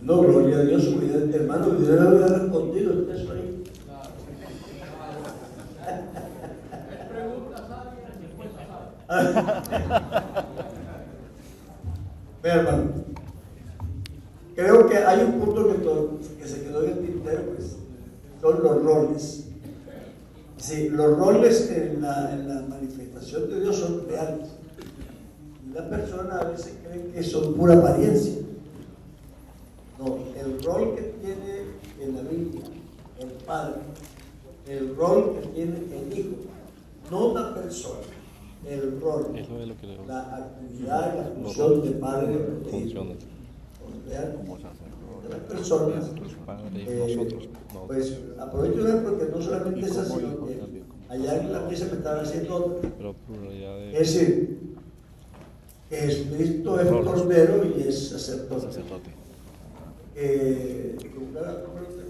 No, gloria a Dios, hermano, Dios le había respondido, usted eso ahí. Mira, hermano, creo que hay un punto que se quedó en el tintero, pues, son los roles. Sí, los roles en la manifestación de Dios son reales. Y la persona a veces cree que son pura apariencia. No, el rol que tiene en la Biblia el Padre, el rol que tiene el Hijo, no una persona, el rol, la actividad y la función de Padre de Hijo. O sea, de las personas, pues aprovecho de ver porque no solamente es así, sino que allá en la pieza me estaban haciendo otra. Es decir, que Jesucristo es cordero y es sacerdote. Me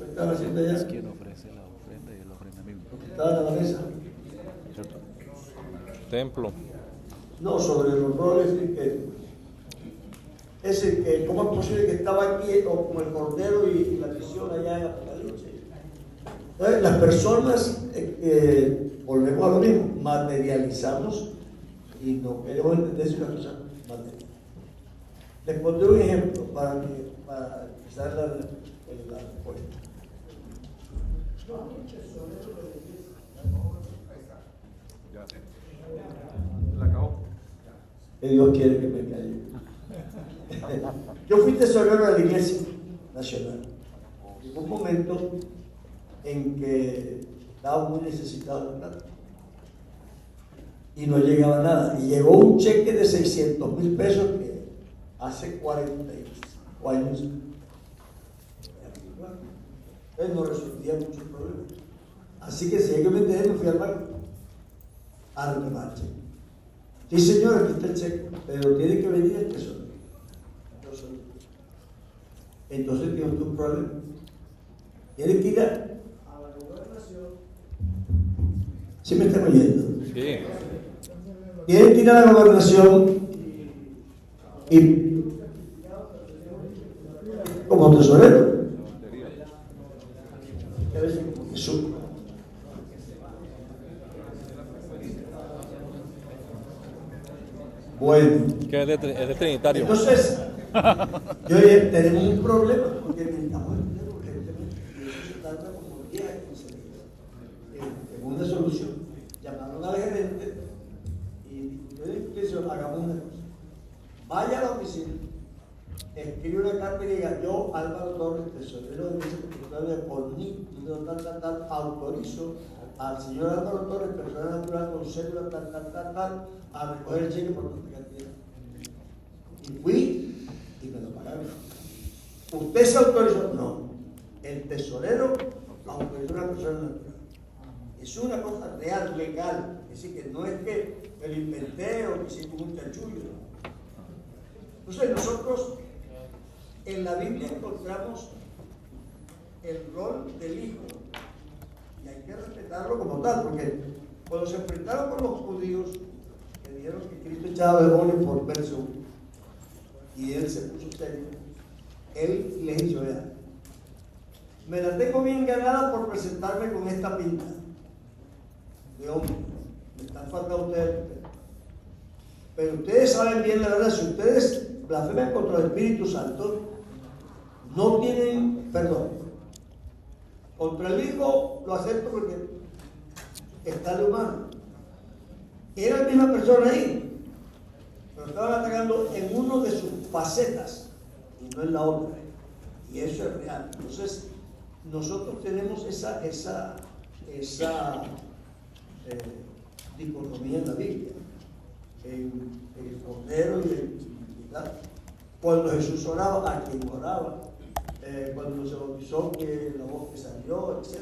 estaban haciendo allá. Quien ofrece la ofrenda y el ofrendamiento. Estaba en la mesa. Templo. No, sobre los roles, es decir, que cómo es posible que estaba aquí como el cordero y la visión allá en Apocalipsis. Entonces, las personas, volvemos a lo mismo, materializamos y no queremos entender si una cosa material. Les pondré un ejemplo para empezar la respuesta. ¿La acabó? Que Dios quiere que me calle. Yo fui tesorero de la Iglesia Nacional. Llegó un momento en que estaba muy necesitado de plata y no llegaba nada. Y llegó un cheque de 600,000 pesos que hace 45 años. Entonces no resolvía muchos problemas. Así que si hay que vender, me fui al banco a reclamar el cheque. Sí, señor, aquí está el cheque, pero tiene que venir el tesorero. Entonces tiene un problema. Tiene que ir a la gobernación. ¿Sí me están oyendo? Sí. Tiene que ir a la gobernación y como tesorero. A veces como Jesús. Bueno. Que es de Trinitario. Entonces, yo dije, tenemos un problema porque necesitamos dinero urgentemente y eso se tarda como 10 a 15 días en una solución. Llamaron al gerente y yo dije, hagamos una cosa. Vaya a la oficina, escribe una carta y diga, yo, Álvaro Torres, tesorero de Viceprocuraduría, por mí, tal, autorizo al señor Álvaro Torres, persona natural con cédula, tal, a recoger el cheque por tanta cantidad. Y fui y me lo pagaron. ¿Usted se autorizó? No. El tesorero autorizó a una persona natural. Es una cosa real, legal. Es decir, que no es que me lo inventé o que hicimos un chanchullo. Entonces nosotros en la Biblia encontramos el rol del Hijo. Y hay que respetarlo como tal, porque cuando se enfrentaron con los judíos, que dijeron que Cristo echaba demonios por Belcebú, y él se puso serio, él les hizo ya. Me la tengo bien ganada por presentarme con esta pinta de hombre. Me están faltando ustedes. Pero ustedes saben bien la verdad, si ustedes blasfeman contra el Espíritu Santo, no tienen perdón. Contra el Hijo lo acepto porque está de humano. Era la misma persona ahí, pero estaban atacando en uno de sus facetas y no en la otra. Y eso es real. Entonces, nosotros tenemos esa dicotomía en la Biblia, en el cordero y el cuando Jesús oraba, a quien oraba, cuando se bautizó, que la voz que salió, etc.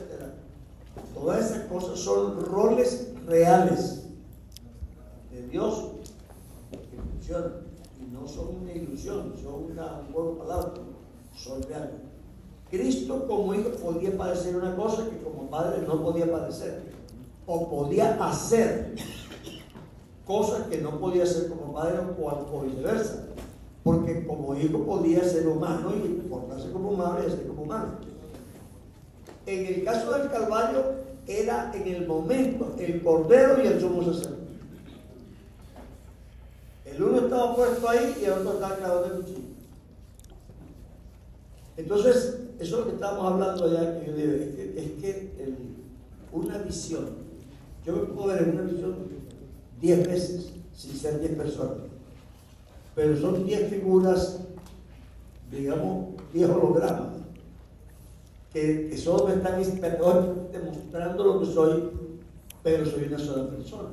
Todas esas cosas son roles reales de Dios que funcionan y no son una ilusión, son un juego de palabras, son reales. Cristo como hijo podía padecer una cosa que como padre no podía padecer, o podía hacer cosas que no podía hacer como padre o viceversa. porque como hijo podía ser humano y portarse como humano y hacer como humano. En el caso del Calvario era en el momento el Cordero y el sumo sacerdote. El uno estaba puesto ahí y el otro estaba clavado en el cuchillo. Entonces, eso es lo que estábamos hablando allá, que yo digo, es que una visión, yo me puedo ver en una visión 10 veces sin ser 10 personas, pero son 10 figuras, digamos, 10 hologramas, que solo me están demostrando lo que soy, pero soy una sola persona.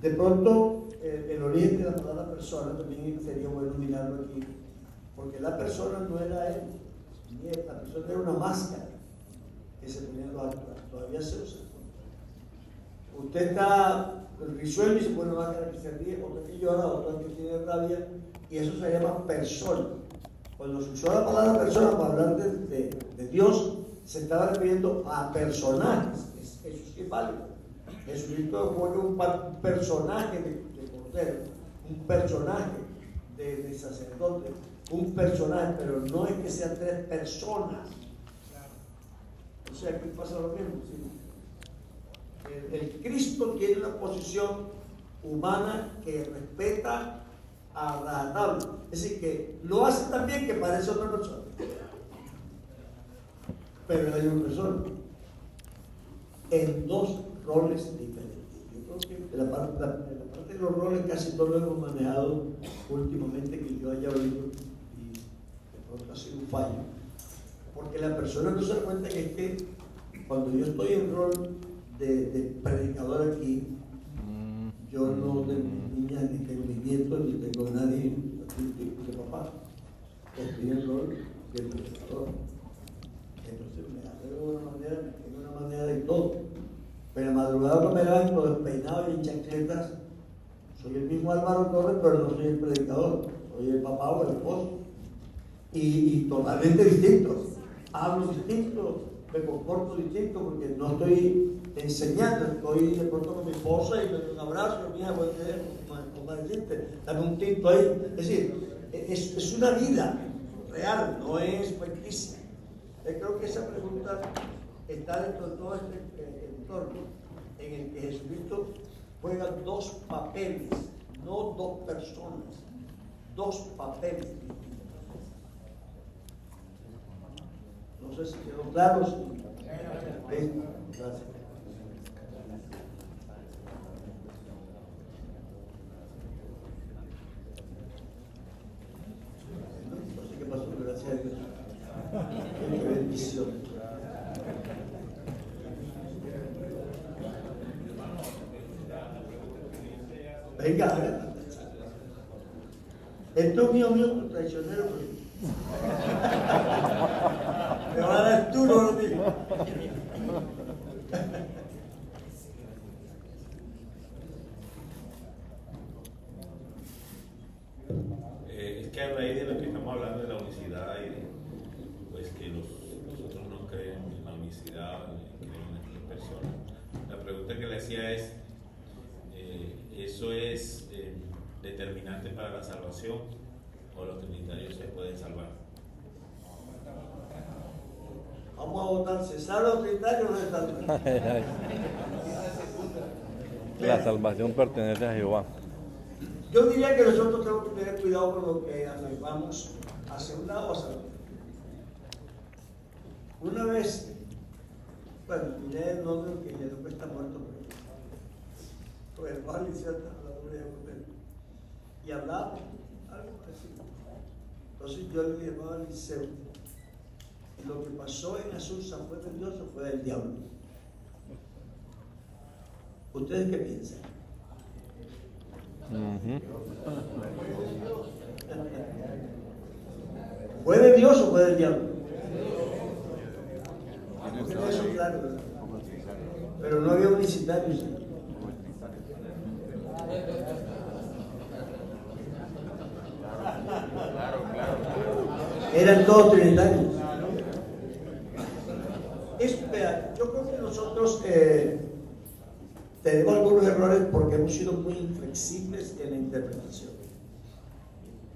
De pronto, el origen de la palabra persona también sería bueno mirarlo aquí, porque la persona no era él, la persona era una máscara que se ponía en los altares, todavía se usa. Usted está risueño y se pone una máscara que se ríe, otra que llora, otra que tiene rabia, y eso se llama persona. Cuando se usó la palabra persona para hablar de Dios, se estaba refiriendo a personajes. Eso sí es válido. Jesucristo fue un personaje de cordero, un personaje de sacerdote, un personaje, pero no es que sean 3 personas. O sea, aquí pasa lo mismo. ¿Sí? El Cristo tiene una posición humana que respeta a rajatabla. Es decir, que lo hace también que parece otra persona. Pero hay una persona en 2 roles diferentes. Yo creo que la parte de los roles casi todos lo hemos manejado últimamente, que yo haya oído, y de pronto ha sido un fallo. Porque la persona no se da cuenta que es que cuando yo estoy en rol de predicador aquí, yo no tengo niñas, ni tengo mis nietos, ni tengo nadie de papá. Estoy en rol de predicador. Entonces me arreglo de una manera, me tengo de una manera de todo. Pero en la madrugada cuando me levanto despeinado y en chancletas, soy el mismo Álvaro Torres, pero no soy el predicador, soy el papá o el esposo. Y totalmente distinto. Hablo distinto, me comporto distinto porque no estoy enseñando, estoy de pronto con mi esposa y me doy un abrazo, mira, voy a tener, como decirte, dame un tinto ahí. Es decir, es una vida real, no es ficticia. Creo que esa pregunta está dentro de todo este entorno en el que Jesucristo juega 2 papeles, no 2 personas, 2 papeles distintos. No sé si quedó claro. ¿Sí? Gracias. No sé qué pasó, gracias a Dios. Qué bendición. Venga, esto es mío, traicionero. Me va a dar duro lo mismo. Es que a raíz de lo que estamos hablando de la unicidad y de, pues que nosotros no creemos en la unicidad, creemos en las personas. La pregunta que le hacía es, ¿eso es determinante para la salvación o los trinitarios se pueden salvar? Vamos a votar, ¿se salva o trinitario o no se salva? La salvación pertenece a Jehová. Yo diría que nosotros tenemos que tener cuidado con lo que afirmamos hacia un lado o hacia el otro. Una vez, bueno, miré el nombre que ya no está muerto, pero el hermano Liceta, la gloria de él, y hablamos algo parecido. Entonces yo le dije, hermano Liceo, lo que pasó en Azusa fue de Dios o fue del diablo. ¿Ustedes qué piensan? ¿Fue de Dios o fue del diablo? Eso claro, ¿verdad? Pero no había unicitarios. Eran todos trinitarios. Yo creo que nosotros tenemos algunos errores porque hemos sido muy inflexibles en la interpretación.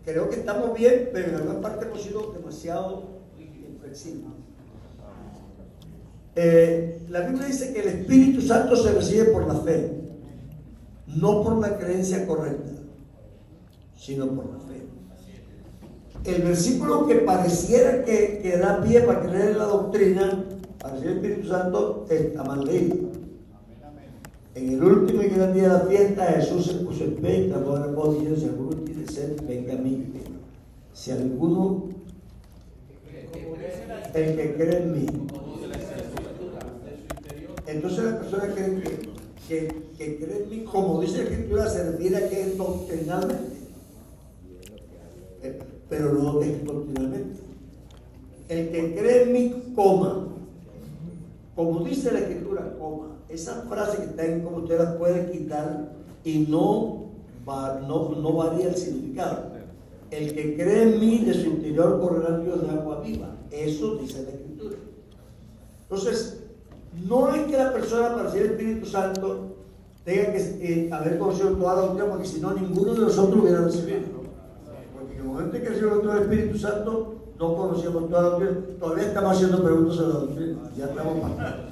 creo que estamos bien, pero en alguna parte hemos sido demasiado inflexibles. La Biblia dice que el Espíritu Santo se recibe por la fe, no por la creencia correcta, sino por la fe. El versículo que pareciera que da pie para creer en la doctrina, para recibir el Espíritu Santo, está mal leído. En el último y gran día de la fiesta, Jesús se puso en pie y clamó a la voz diciendo: si alguno tiene sed, venga a mí. Si alguno, el que cree en mí. Entonces la persona cree que cree en mí, como dice la Escritura, se refiere a que es doctrinalmente, pero no es doctrinalmente. El que cree en mí, coma. Como dice la Escritura, coma. Esa frase que está en como usted la puede quitar y no varía el significado. El que cree en mí, de su interior correrán ríos de agua viva. Eso dice la Escritura. Entonces, no es que la persona para recibir el Espíritu Santo tenga que haber conocido toda la doctrina, porque si no, ninguno de nosotros hubiera recibido. Porque en el momento en que recibimos todo el Espíritu Santo, no conocíamos toda la doctrina. Todavía estamos haciendo preguntas sobre la doctrina. Ya estamos pasando.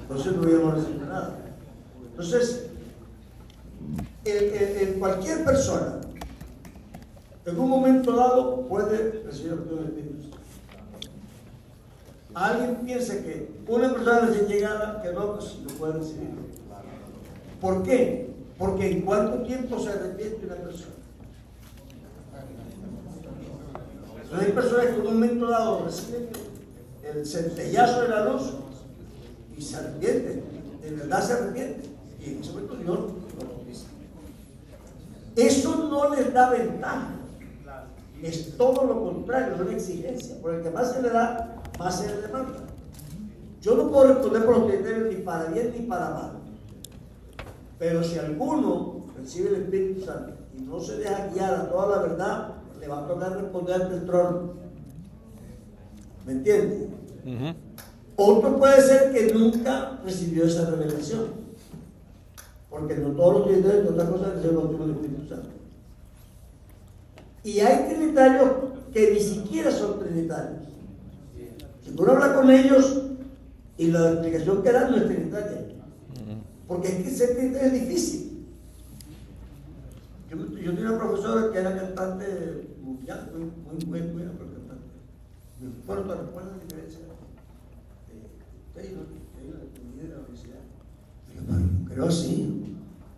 Entonces no hubiéramos recibido nada. Entonces, cualquier persona, en un momento dado, puede recibir el Espíritu Santo. Alguien piensa que una persona recién llegada, que no, pues no puede recibir. ¿Por qué? Porque en cuánto tiempo se arrepiente una persona. Entonces hay personas que en un momento dado reciben el centellazo de la luz y se arrepienten, de verdad se arrepienten, y en ese momento Dios lo bautiza. Eso no les da ventaja, es todo lo contrario, es una exigencia. Por el que más se le da, más se le demanda. Yo no puedo responder por los criterios ni para bien ni para mal, pero si alguno recibe el Espíritu Santo y no se deja guiar a toda la verdad, le va a tocar responder ante el trono. ¿Me entiendes? Otro puede ser que nunca recibió esa revelación, porque no todos los trinitarios, de otras cosas, reciben el bautismo del Espíritu Santo. Y hay trinitarios que ni siquiera son trinitarios. Si uno habla con ellos y la explicación que dan no es trinitaria, porque es que ser trinitario es difícil. Yo tenía una profesora que era cantante mundial, muy buena cantante. Bueno, ¿te recuerdas la diferencia? Taylor, de la universidad. Yo creo así.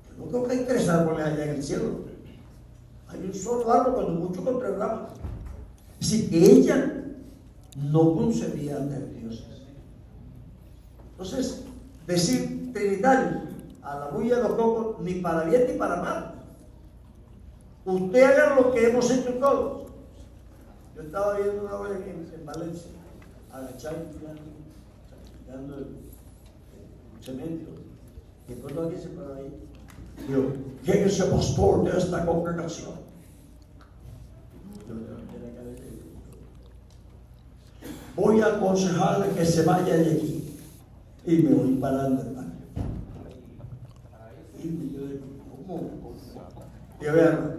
Yo no creo que hay tres árboles allá en el cielo. Hay un solo árbol, cuando mucho con tres ramas. Así que ella no concebía de dioses. Entonces, decir trinitario, a la bulla de los cocos, ni para bien ni para mal. Usted haga lo que hemos hecho todos. Yo estaba viendo una obra en Valencia, agachado dando el cemento, y después alguien se paró ahí. Digo, ¿quién es el pastor de esta congregación? Yo levanté la cabeza y dije, voy a aconsejarle que se vaya de aquí. Y me voy parando, hermano. Y yo digo, ¿cómo? Y yo, hermano,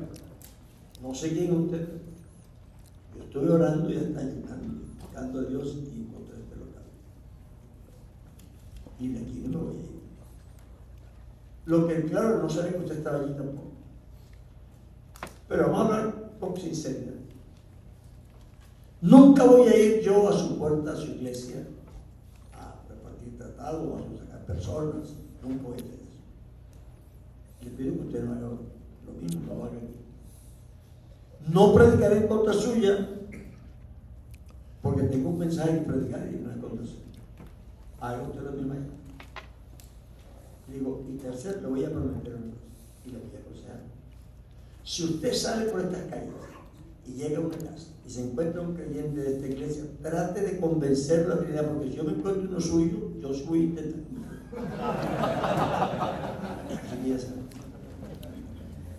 no sé quién es usted. Yo estoy orando y está buscando a Dios y encontré este local. Y de aquí no me voy a ir. Lo que claro, no sabe que usted estaba allí tampoco. Pero vamos a hablar con sinceridad. Nunca voy a ir yo a su puerta, a su iglesia, a repartir tratados, a sacar personas. Nunca voy a hacer eso. Le pido que usted no haga lo mismo, no lo haga aquí. No predicaré en contra suya, porque tengo un mensaje que predicar y no es contra suya. Haga usted lo mismo allá. Digo, y tercero, le voy a prometer una cosa, y le voy a aconsejar. Si usted sale por estas calles y llega a una casa y se encuentra un creyente de esta iglesia, trate de convencerlo a la Trinidad, porque si yo me encuentro uno suyo, yo voy a intentar.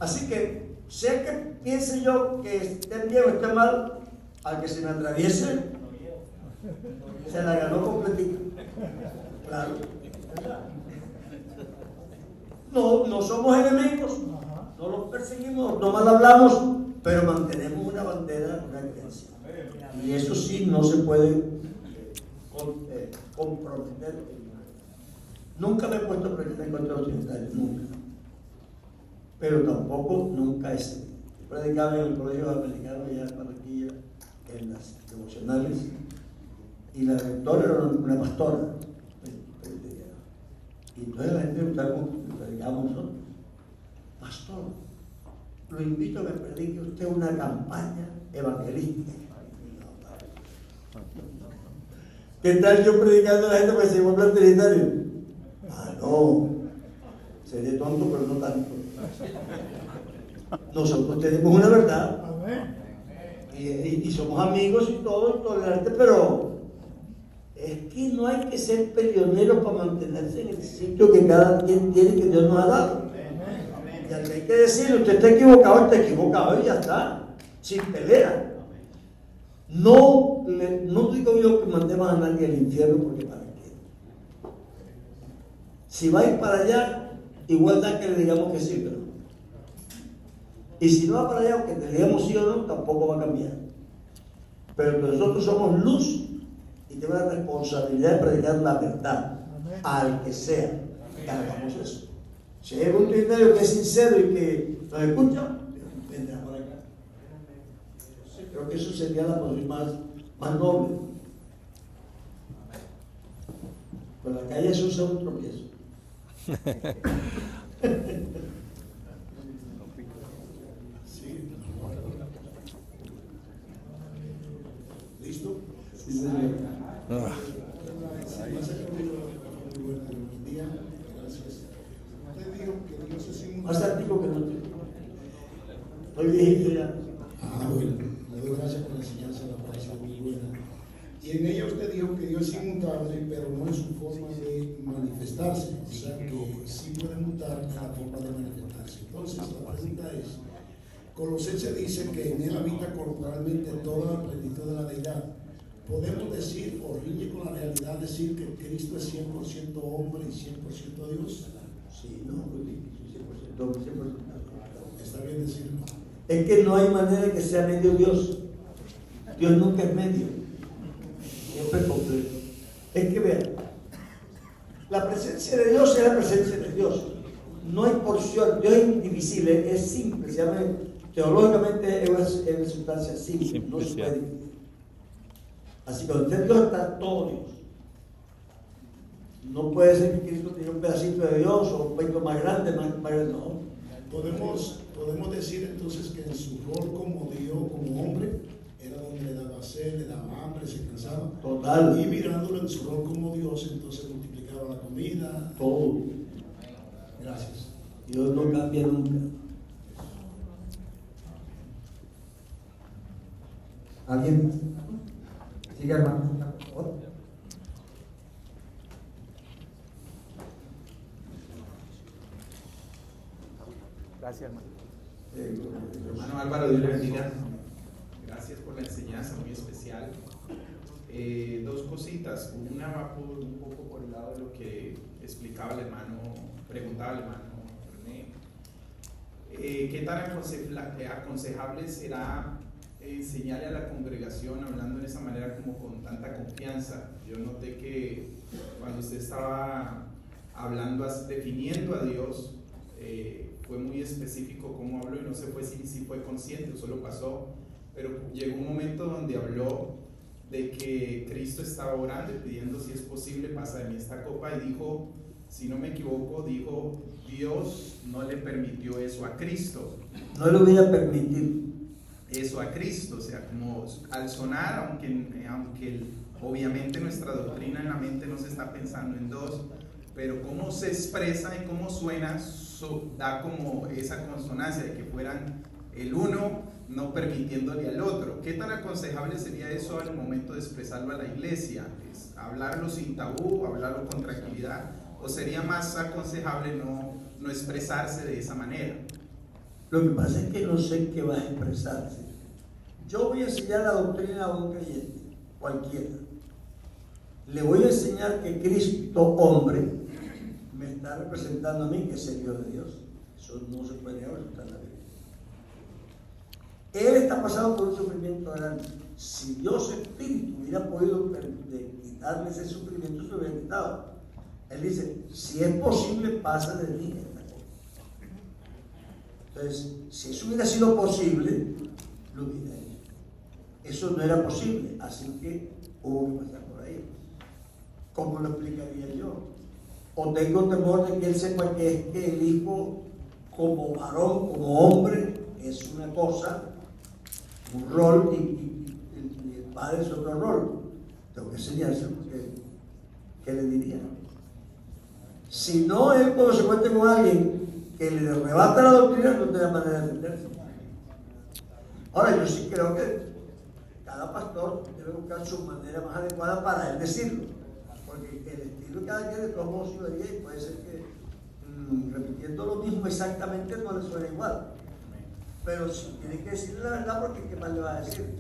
Así que, sea que piense yo que esté bien o esté mal, al que se me atraviese, se la ganó completita. Claro. No somos enemigos, no los perseguimos, no mal hablamos, pero mantenemos una bandera, una creencia. Y eso sí no se puede comprometer. Nunca me he puesto a predicar en contra de los trinitarios, nunca. Pero tampoco nunca he predicado en el colegio americano allá en Barranquilla, en las devocionales, y la rectora era una pastora. Y entonces la gente predicamos nosotros. Pastor, lo invito a que predique usted una campaña evangelística. ¿Qué tal yo predicando a la gente para que se vuelva plan trinitario? Ah, no, seré tonto, pero no tanto. Nosotros tenemos una verdad y somos amigos y todo, y tolerantes, pero es que no hay que ser peleoneros para mantenerse en el sitio que cada quien tiene, que Dios nos ha dado. Y al que hay que decirle, usted está equivocado y ya está, sin pelea. No digo yo que mandemos a nadie al infierno, porque para qué. Si va a ir para allá, igual da que le digamos que sí, pero. Y si no va para allá, aunque le digamos sí o no, tampoco va a cambiar. Pero nosotros somos luz y tenemos la responsabilidad de predicar la verdad al que sea, que hagamos eso. Si hay un trinitario que es sincero y que nos escucha, vendrá por acá. Creo que eso sería la posición más noble. Pero la calle es un tropiezo. ¿Listo? Sí, señor. Usted dijo que Dios es inmutable. Más antiguo que no te. Estoy viejito ya. Bueno, le doy gracias por la enseñanza, la parece muy buena. Y en ella usted dijo que Dios es inmutable, pero no en su forma de manifestarse. O sea que sí puede mutar en la forma de manifestarse. Entonces, la pregunta es: Colosenses dice que en él habita corporalmente toda la plenitud de la deidad. ¿Podemos decir, o rinde con la realidad, decir que Cristo es 100% hombre y 100% Dios? Sí, no, 100%. Está bien decirlo. Es que no hay manera de que sea medio Dios. Dios nunca es medio. Siempre es completo. Es que vean, la presencia de Dios es la presencia de Dios. No hay porción, Dios es indivisible, es simple, se llama, teológicamente es una sustancia simple, no se puede dividir. Así que donde Dios está todo Dios. No puede ser que Cristo tiene un pedacito de Dios o un peito más grande, más grande, no. Podemos decir entonces que en su rol como Dios, como hombre, era donde le daba sed, le daba hambre, se cansaba. Total. Y mirándolo en su rol como Dios, entonces multiplicaba la comida. Todo. Gracias. Dios no cambia nunca. ¿Alguien más? Siga, hermano, por favor. Gracias, hermano. Hermano Álvaro, Dios le bendiga. Gracias por la enseñanza muy especial. Dos cositas. Una va un poco por el lado de lo que explicaba el hermano, preguntaba el hermano René. ¿Qué tan aconsejable será enseñarle a la congregación hablando de esa manera como con tanta confianza? Yo noté que cuando usted estaba hablando, definiendo a Dios, fue muy específico cómo habló y no se fue si fue consciente o solo pasó, pero llegó un momento donde habló de que Cristo estaba orando y pidiendo si es posible pasa de mí esta copa, y dijo, si no me equivoco, dijo, Dios no le permitió eso a Cristo. No le hubiera permitido eso a Cristo, o sea, como al sonar, aunque obviamente nuestra doctrina en la mente no se está pensando en dos, pero cómo se expresa y cómo suena, da como esa consonancia de que fueran el uno no permitiéndole al otro. ¿Qué tan aconsejable sería eso al momento de expresarlo a la iglesia? ¿Es hablarlo sin tabú, hablarlo con tranquilidad? ¿O sería más aconsejable no expresarse de esa manera? Lo que pasa es que no sé qué va a expresarse. Yo voy a enseñar la doctrina a un creyente, cualquiera. Le voy a enseñar que Cristo, hombre, me está representando a mí, que es el Dios de Dios. Eso no se puede negar, eso está en la Biblia. Él está pasando por un sufrimiento grande. Si Dios Espíritu hubiera podido quitarle ese sufrimiento, se lo hubiera quitado. Él dice, si es posible, pasa de mí esta cosa. Entonces, si eso hubiera sido posible, lo hubiera hecho. Eso no era posible, así que hubo que pasar por ahí. ¿Cómo lo explicaría yo? O tengo temor de que él sepa que es que el hijo, como varón, como hombre, es una cosa, un rol, y el padre es otro rol. Tengo que enseñárselo, porque ¿qué le diría? Si no, él cuando se encuentre con alguien que le arrebata la doctrina, no tiene manera de defenderse. Ahora, yo sí creo que cada pastor debe buscar su manera más adecuada para él decirlo, porque el estilo de cada quien de todos modos se varía y puede ser que repitiendo lo mismo exactamente no le suene igual. Pero si tiene que decirle la verdad, porque ¿qué más le va a decir?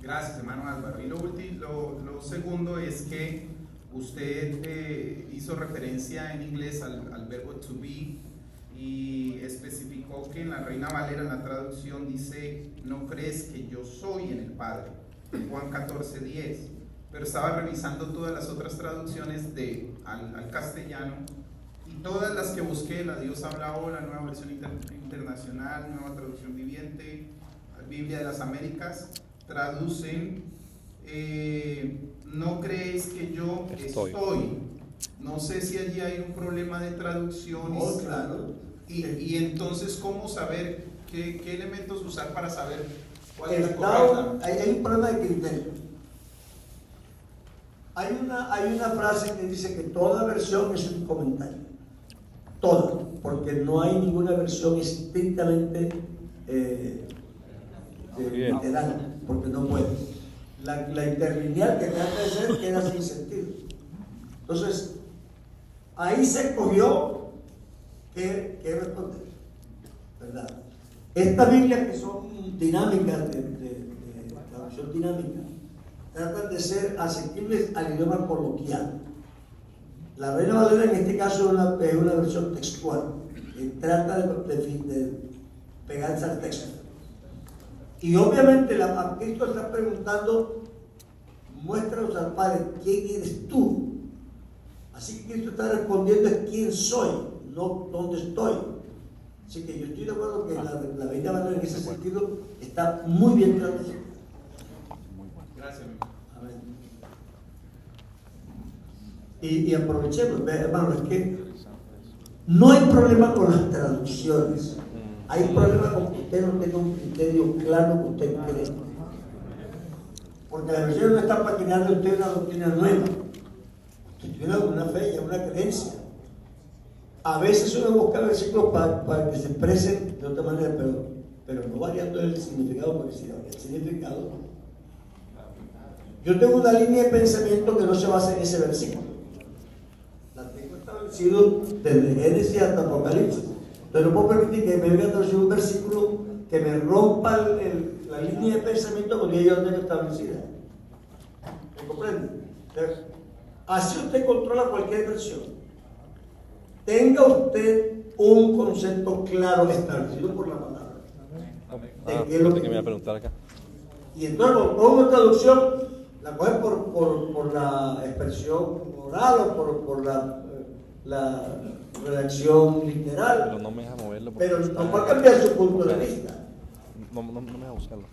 Gracias, hermano Álvaro. Y lo segundo es que usted hizo referencia en inglés al verbo to be y especificó que en la Reina Valera, en la traducción, dice: no crees que yo soy en el Padre, Juan 14:10. Pero estaba revisando todas las otras traducciones al castellano, y todas las que busqué, la Dios habla ahora, Nueva Versión Internacional, Nueva Traducción Viviente, Biblia de las Américas, traducen no crees que yo estoy. No sé si allí hay un problema de traducción. Oh, claro. Y entonces, ¿cómo saber qué elementos usar para saber cuál es la Hay correcta? un problema de criterio. Hay una frase que dice que toda versión es un comentario. Toda, porque no hay ninguna versión estrictamente literal, porque no puede. La interlineal que trata de ser queda sin sentido. Entonces, ahí se escogió qué responder, ¿verdad? Estas Biblias que son dinámicas, de traducción dinámica, tratan de ser asequibles al idioma coloquial. La Reina Valera en este caso es una versión textual, que trata de pegarse al texto. Y obviamente Cristo está preguntando: muéstranos al Padre, ¿quién eres tú? Así que Cristo está respondiendo es quién soy, no dónde estoy. Así que yo estoy de acuerdo que la Reina Valera en ese sentido está muy bien traducida. Gracias. Amén. Y aprovechemos, hermano, es que no hay problema con las traducciones. Hay problema con que usted no tenga un criterio claro que usted cree. Porque la versión no está para crearle a usted una doctrina nueva. Usted tiene una fe y una creencia. A veces uno busca versículos para que se expresen de otra manera, pero no variando el significado, porque si varía el significado. Yo tengo una línea de pensamiento que no se basa en ese versículo. La tengo establecido desde Génesis hasta Apocalipsis. Entonces no puedo permitir que me venga a traducir un versículo que me rompa la línea de pensamiento porque yo tengo establecida. ¿Me comprende? Entonces, así usted controla cualquier versión. Tenga usted un concepto claro establecido por la palabra. ¿Qué es lo que me iba a preguntar acá? Y entonces cuando pongo una traducción, la coge por la expresión oral o por la redacción literal. Pero no me deja moverlo. Pero no va a cambiar su punto de vista. No me deja buscarlo.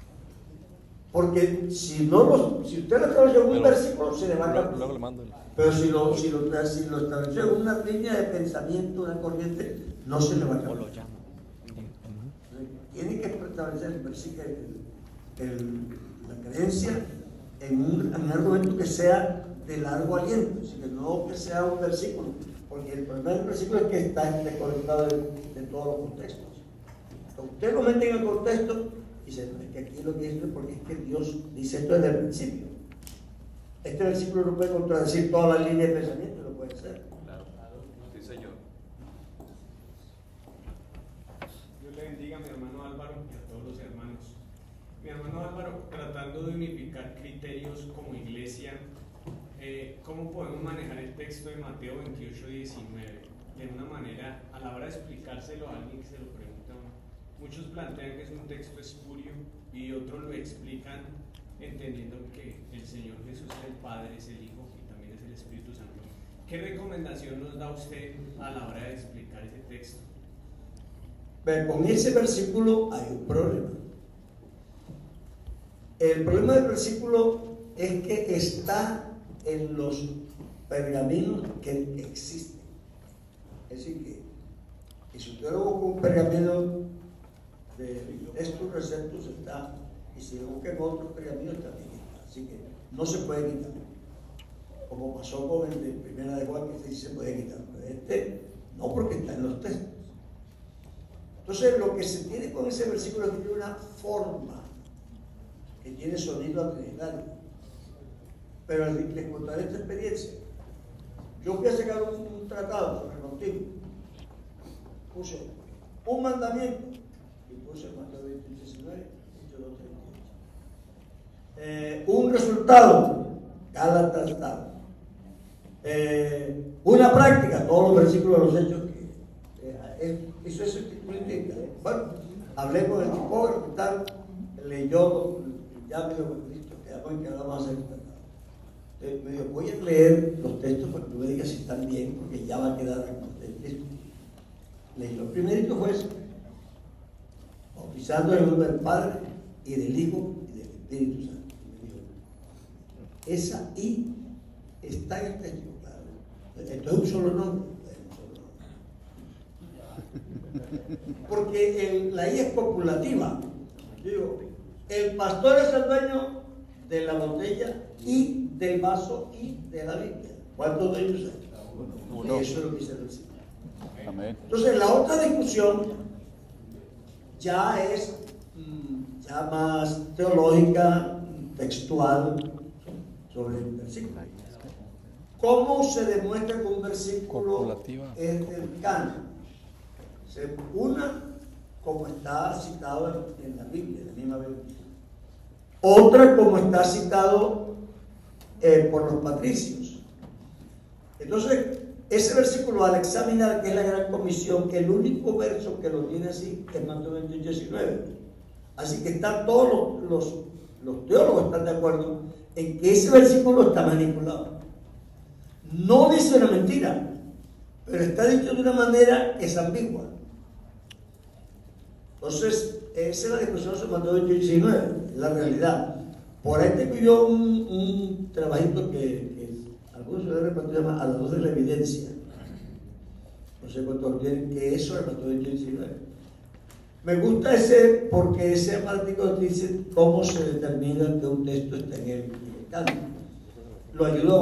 Porque si usted lo traduce en un versículo, se le va a cambiar. Luego le mando el... Pero si lo establece en una línea de pensamiento, una corriente, no se le va a cambiar. Tiene que establecer el versículo, la creencia en un argumento que sea de largo aliento, así que no que sea un versículo, porque el problema del versículo es que está desconectado de todos los contextos. Entonces, usted lo mete en el contexto y dice: no, es que aquí lo que dice, porque es que Dios dice esto desde el principio. Este versículo no puede contradecir toda la línea de pensamiento, no puede ser. Claro, sí, señor. Dios le bendiga a mi hermano Álvaro y a todos los hermanos. Mi hermano Álvaro, tratando de unificar criterios como iglesia, ¿cómo podemos manejar el texto de Mateo 28:19 de una manera, a la hora de explicárselo a alguien que se lo pregunta muchos plantean que es un texto espurio y otros lo explican entendiendo que el Señor Jesús es el Padre, es el Hijo y también es el Espíritu Santo. ¿Qué recomendación nos da usted a la hora de explicar ese texto? Pero con ese versículo hay un problema. El problema del versículo es que está en los pergaminos que existen. Es decir, que si usted lo busca un pergamino de estos receptos está, y si lo busca en otros pergaminos también está. Así que no se puede quitar. Como pasó con el de Primera de Juan, que sí se puede quitar. Pero no, porque está en los textos. Entonces, lo que se tiene con ese versículo es que tiene una forma, que tiene sonido trinitario. Pero les contaré esta experiencia. Yo fui a sacar un tratado sobre el bautismo. Puse un mandamiento y puse Mateo 20:19, Hechos 2:38. Un resultado, Gálatas tal. Una práctica, todos los versículos de los Hechos. Eso es el título indica. Bueno, hablé con el tipógrafo y tal, leyó, ya me dijo, listo, quedamos en que vamos a hacer el tratado. Me dijo, voy a leer los textos para que tú me digas si están bien, porque ya va a quedar el texto. Leí lo primerito fue eso, bautizando en el nombre del Padre y del Hijo y del Espíritu Santo. Y me dijo, esa I está en el texto, claro. Esto es un solo nombre. Porque la I es copulativa. Digo, el pastor es el dueño de la botella y del vaso y de la Biblia. ¿Cuántos de ellos hay? Uno. Eso es lo que dice el versículo. Amén. Entonces, la otra discusión ya es ya más teológica, textual, sobre el versículo. ¿Cómo se demuestra que un versículo Copulativa. es del canon? Una, como está citado en la Biblia, en la misma Biblia. Otra, como está citado por los patricios. Entonces, ese versículo, al examinar que es la gran comisión, el único verso que lo tiene así es Mateo 28:19. Así que están todos los teólogos están de acuerdo en que ese versículo está manipulado. No dice una mentira, pero está dicho de una manera que es ambigua. Entonces, esa es la discusión sobre Mateo 28:19, es la realidad. Por ahí tengo yo un trabajito que algunos se llama A la luz de la evidencia. No sé cuántos tienen que eso es Mateo 28:19. Me gusta ese porque ese artículo dice cómo se determina que un texto está en el canon. Lo ayuda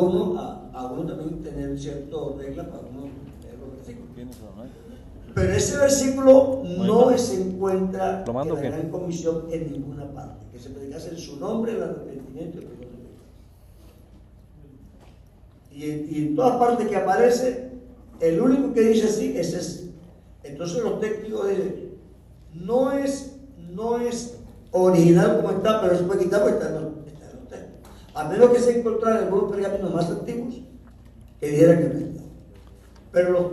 a uno también tener ciertas reglas para uno leer los versículos. Pero ese versículo no se encuentra en la Gran Comisión en ninguna parte. Que se predicase en su nombre el arrepentimiento y el perdón de pecados. Y en todas partes que aparece, el único que dice así es ese. Entonces los técnicos dicen, no es original como está, pero se puede quitar porque está en los textos. A menos que se encontrara en algunos pergaminos más antiguos que diera que no está. Pero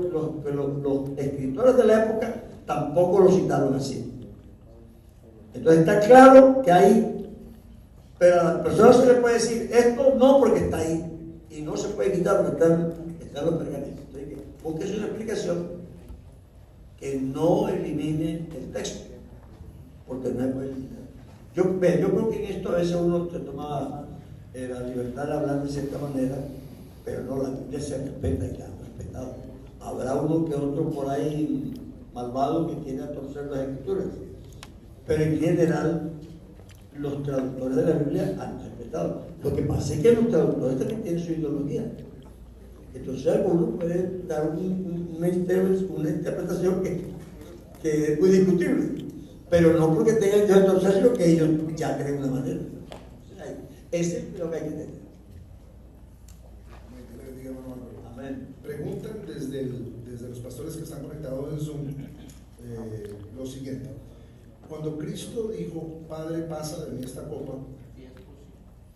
los escritores de la época tampoco lo citaron así. Entonces está claro que ahí, pero a la persona se le puede decir, esto no porque está ahí, y no se puede quitar porque están los pergaminos. Entonces, busque una explicación que no elimine el texto, porque no se puede eliminar. Yo creo que en esto a veces uno se toma la libertad de hablar de cierta manera, pero no, la Biblia se respeta y la ha respetado. Habrá uno que otro por ahí malvado que quiera torcer las escrituras, pero en general los traductores de la Biblia han respetado. Lo que pasa es que los traductores también tienen su ideología. Entonces algunos pueden dar una interpretación que es muy discutible, pero no porque tengan que torcer lo que ellos ya creen de una manera. Ese es lo que hay que tener. Amén. Preguntan desde los pastores que están conectados en Zoom lo siguiente. Cuando Cristo dijo, Padre, pasa de mí esta copa,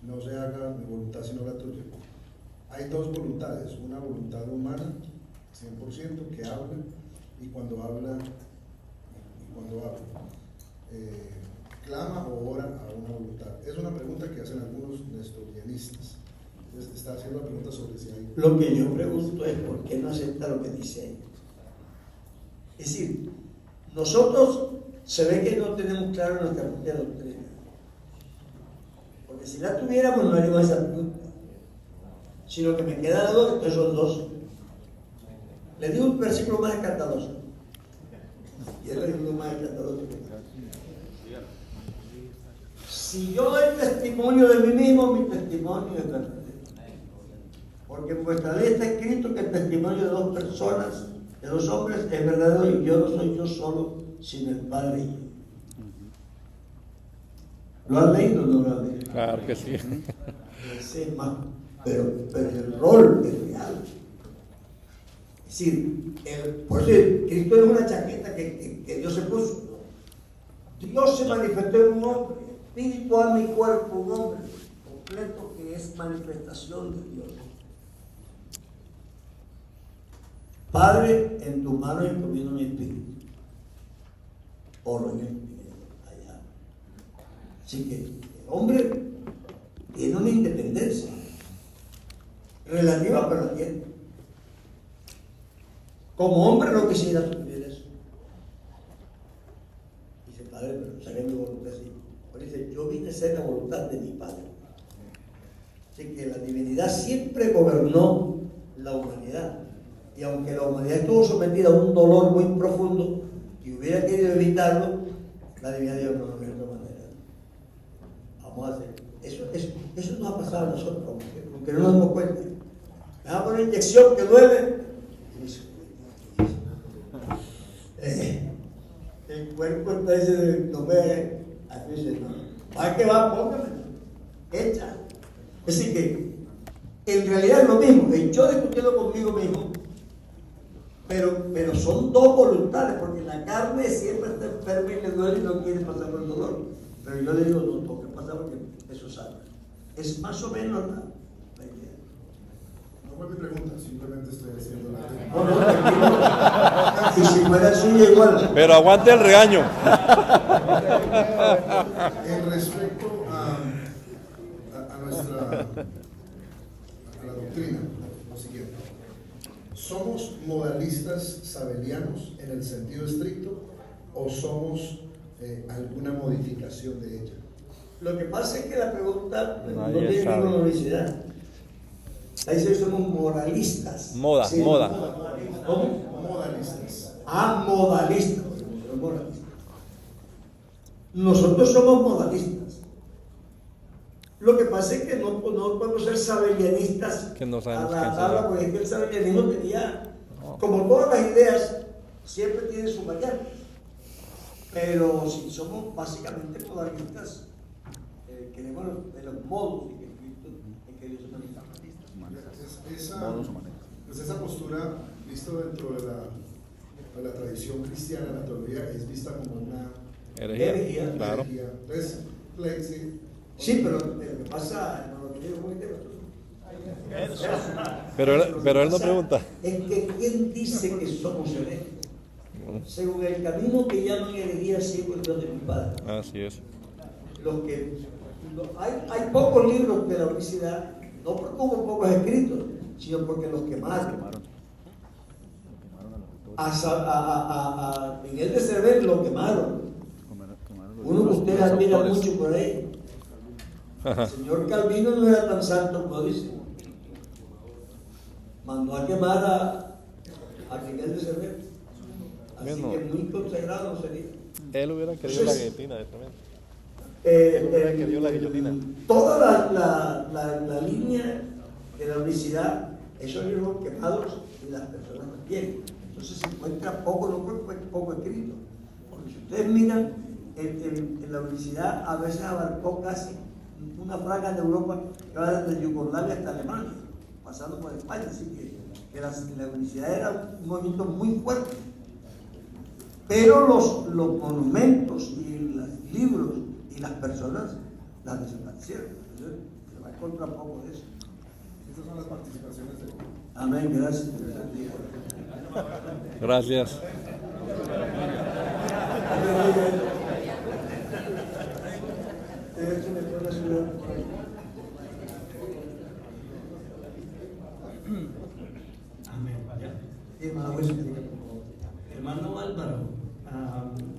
no se haga mi voluntad sino la tuya, hay dos voluntades, una voluntad humana 100% que habla y cuando habla clama o ora a una voluntad. Es una pregunta que hacen algunos nestorianistas. Entonces, está haciendo la pregunta sobre si hay... Lo que yo pregunto es por qué no acepta lo que dice ahí. Es decir, nosotros se ve que no tenemos claro nuestra propia doctrina. Porque si la tuviéramos no haríamos esa pregunta. Sino que me quedan dos, entonces son dos. Le digo un versículo más escandaloso. Y es el versículo más escandaloso que está. Si yo doy testimonio de mí mismo, mi testimonio es verdadero. Porque en vuestra ley está escrito que el testimonio de dos personas, de dos hombres, es verdadero, y yo no soy yo solo, sino el Padre y yo. ¿Lo has leído o no lo has leído? Claro que sí. Ese es más, pero el rol es real. Es decir, por eso Cristo es una chaqueta que Dios se puso. Dios se manifestó en un hombre, espíritu, alma y cuerpo, un hombre completo que es manifestación de Dios. Padre, en tu mano encomiendo mi espíritu. Oro en el allá. Así que el hombre tiene una independencia relativa, pero la tiene. Como hombre no quisiera sufrir eso. Dice, Padre, pero saqué mi voluntad así. Pero dice, yo vine a ser la voluntad de mi Padre. Así que la divinidad siempre gobernó la humanidad. Y aunque la humanidad estuvo sometida a un dolor muy profundo y hubiera querido evitarlo, la divinidad dijo, no, de otra manera. Vamos a hacer. Eso no ha pasado a nosotros, porque no nos damos cuenta. Me van a poner una inyección que duele. El cuerpo está ese, no ve, así dice, no. ¿Para qué va? Póngame. Echa. Es decir, que en realidad es lo mismo, que yo discutiendo conmigo mismo, pero son dos voluntades, porque la carne siempre está enferma y le duele y no quiere pasar por el dolor. Pero yo le digo, no tengo que pasar porque eso sale. Es más o menos la idea. No fue mi pregunta, simplemente estoy haciendo la No, tranquilo. Y si fuera suya igual. Pero aguante el regaño. En respecto a la doctrina, lo siguiente. ¿Somos modalistas sabelianos en el sentido estricto o somos alguna modificación de ella? Lo que pasa es que la pregunta no Nadie tiene sabe. ninguna universidad. Ahí se somos moralistas. Moda, Sí. moda. ¿Cómo? Modalistas. Modalistas. Somos moralistas. Nosotros somos modalistas. Lo que pasa es que no podemos ser sabelianistas Que no sabemos a la quién tabla, será. porque es que el sabelianismo tenía, No. como todas las ideas, siempre tiene su variante. Pero si somos básicamente modalistas, queremos de los modos en que Dios se manifiesta. Esa postura, visto dentro de la tradición cristiana, la teología es vista como una Herejía. Claro. herejía. Entonces, Sí, pero lo que pasa, no lo digo muy bien, Pero él no pregunta. es que ¿quién dice que somos herejes? Según el camino que llaman herejía, sigo el Dios de mi Padre. Así es. Hay pocos libros de la universidad, no porque hubo pocos escritos, sino porque los quemaron. A Miguel de Cervel lo quemaron. Uno que ustedes admiran mucho por ahí. El señor Calvino no era tan santo como dice. Mandó a quemar a Miguel de Cervel. Así Bueno. que muy consagrado sería. Él hubiera querido la guillotina de también. Que dio la guillotina. Toda la línea de la universidad, esos libros quemados y las personas también. Entonces se encuentra poco, no fue poco escrito. Porque si ustedes miran, en la universidad a veces abarcó casi una franja de Europa que va desde Yugoslavia hasta Alemania, pasando por España. Así que la universidad era un movimiento muy fuerte. Pero los monumentos y los libros y las personas las desaparecieron. Entonces, se va a encontrar poco de eso. Estas son las participaciones de... Amén, gracias. Gracias. Amén. Hermano Wilson. Hermano Álvaro,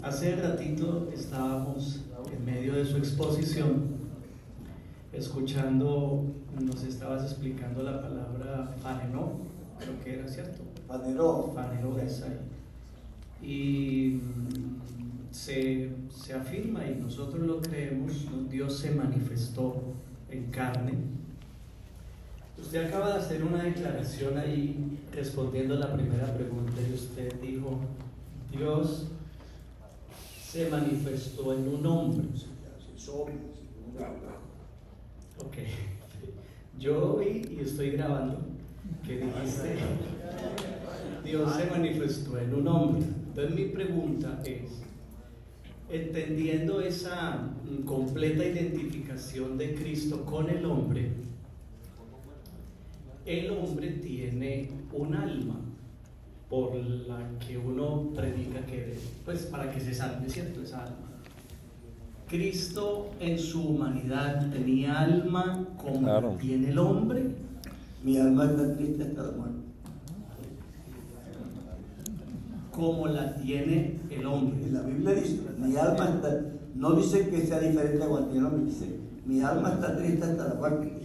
hace ratito estábamos en medio de su exposición escuchando, nos estabas explicando la palabra fanenó, creo que era cierto. Fanenó es ahí. Y se afirma, y nosotros lo creemos, Dios se manifestó en carne. Usted acaba de hacer una declaración ahí respondiendo a la primera pregunta y usted dijo, Dios se manifestó en un hombre. Ok, yo oí y estoy grabando que dijiste, Dios se manifestó en un hombre. Entonces mi pregunta es, entendiendo esa completa identificación de Cristo con el hombre tiene un alma por la que uno predica que, pues para que se salve, ¿cierto? Esa alma. Cristo en su humanidad tenía alma como la tiene el hombre. Mi alma está triste hasta la muerte. Como la tiene el hombre. Y la Biblia dice, mi alma está, no dice que sea diferente a cualquier hombre, dice, mi alma está triste hasta la muerte.